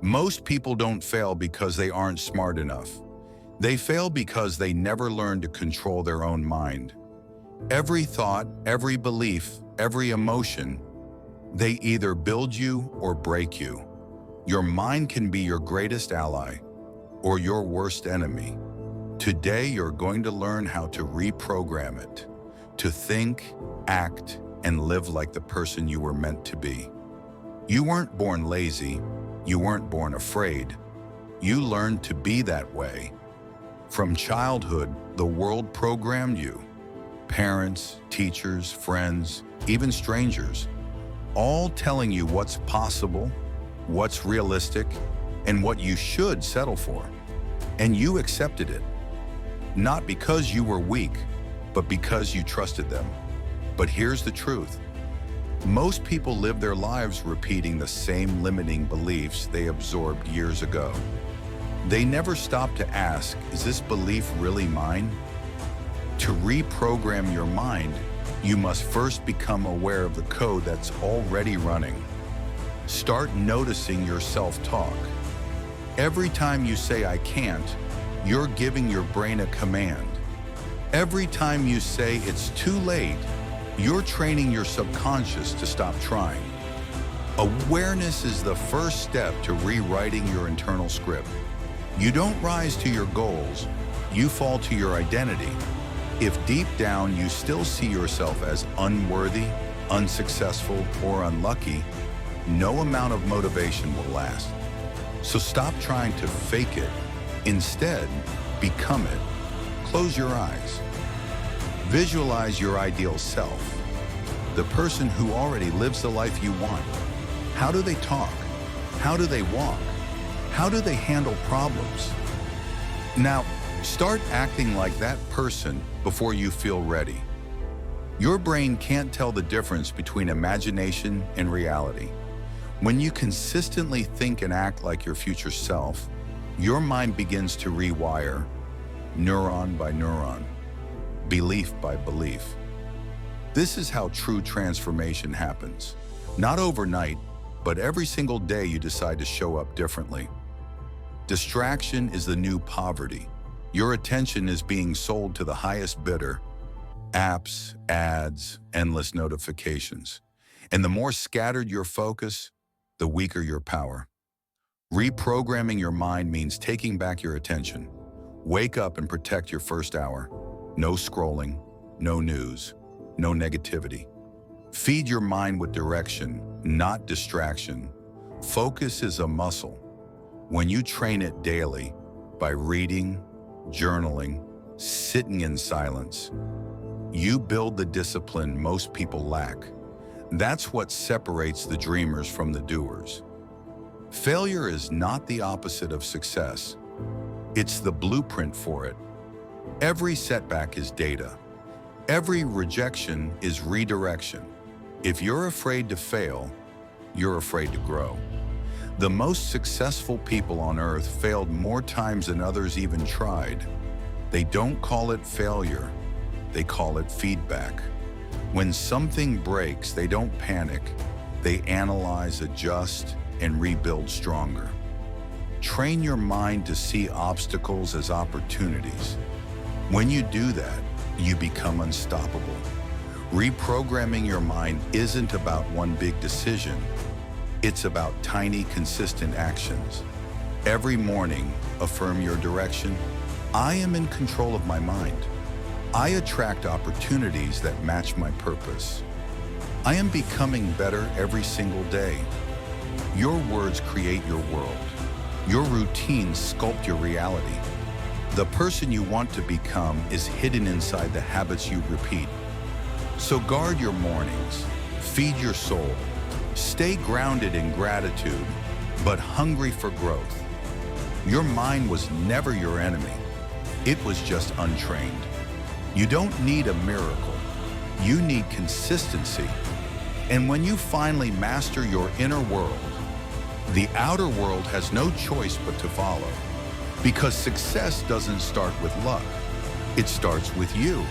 Most people don't fail because they aren't smart enough. They fail because they never learn to control their own mind. Every thought, every belief, every emotion, they either build you or break you. Your mind can be your greatest ally or your worst enemy. Today, you're going to learn how to reprogram it, to think, act, and live like the person you were meant to be. You weren't born lazy. You weren't born afraid. You learned to be that way. From childhood, the world programmed you. Parents, teachers, friends, even strangers, all telling you what's possible, what's realistic, and what you should settle for. And you accepted it. Not because you were weak, but because you trusted them. But here's the truth. Most people live their lives repeating the same limiting beliefs they absorbed years ago. They never stop to ask, is this belief really mine? To reprogram your mind, you must first become aware of the code that's already running. Start noticing your self-talk. Every time you say, I can't, you're giving your brain a command. Every time you say it's too late, you're training your subconscious to stop trying. Awareness is the first step to rewriting your internal script. You don't rise to your goals, you fall to your identity. If deep down you still see yourself as unworthy, unsuccessful, or unlucky, no amount of motivation will last. So stop trying to fake it. Instead, become it. Close your eyes. Visualize your ideal self, the person who already lives the life you want. How do they talk? How do they walk? How do they handle problems? Now, start acting like that person before you feel ready. Your brain can't tell the difference between imagination and reality. When you consistently think and act like your future self, your mind begins to rewire, neuron by neuron, belief by belief. This is how true transformation happens. Not overnight, but every single day you decide to show up differently. Distraction is the new poverty. Your attention is being sold to the highest bidder. Apps, ads, endless notifications. And the more scattered your focus, the weaker your power. Reprogramming your mind means taking back your attention. Wake up and protect your first hour. No scrolling, no news, no negativity. Feed your mind with direction, not distraction. Focus is a muscle. When you train it daily, by reading, journaling, sitting in silence, you build the discipline most people lack. That's what separates the dreamers from the doers. Failure is not the opposite of success. It's the blueprint for it. Every setback is data. Every rejection is redirection. If you're afraid to fail, you're afraid to grow. The most successful people on earth failed more times than others even tried. They don't call it failure, they call it feedback. When something breaks, they don't panic. They analyze, adjust, and rebuild stronger. Train your mind to see obstacles as opportunities. When you do that, you become unstoppable. Reprogramming your mind isn't about one big decision. It's about tiny, consistent actions. Every morning, affirm your direction. I am in control of my mind. I attract opportunities that match my purpose. I am becoming better every single day. Your words create your world. Your routines sculpt your reality. The person you want to become is hidden inside the habits you repeat. So guard your mornings, feed your soul, stay grounded in gratitude, but hungry for growth. Your mind was never your enemy. It was just untrained. You don't need a miracle. You need consistency. And when you finally master your inner world, the outer world has no choice but to follow. Because success doesn't start with luck. It starts with you.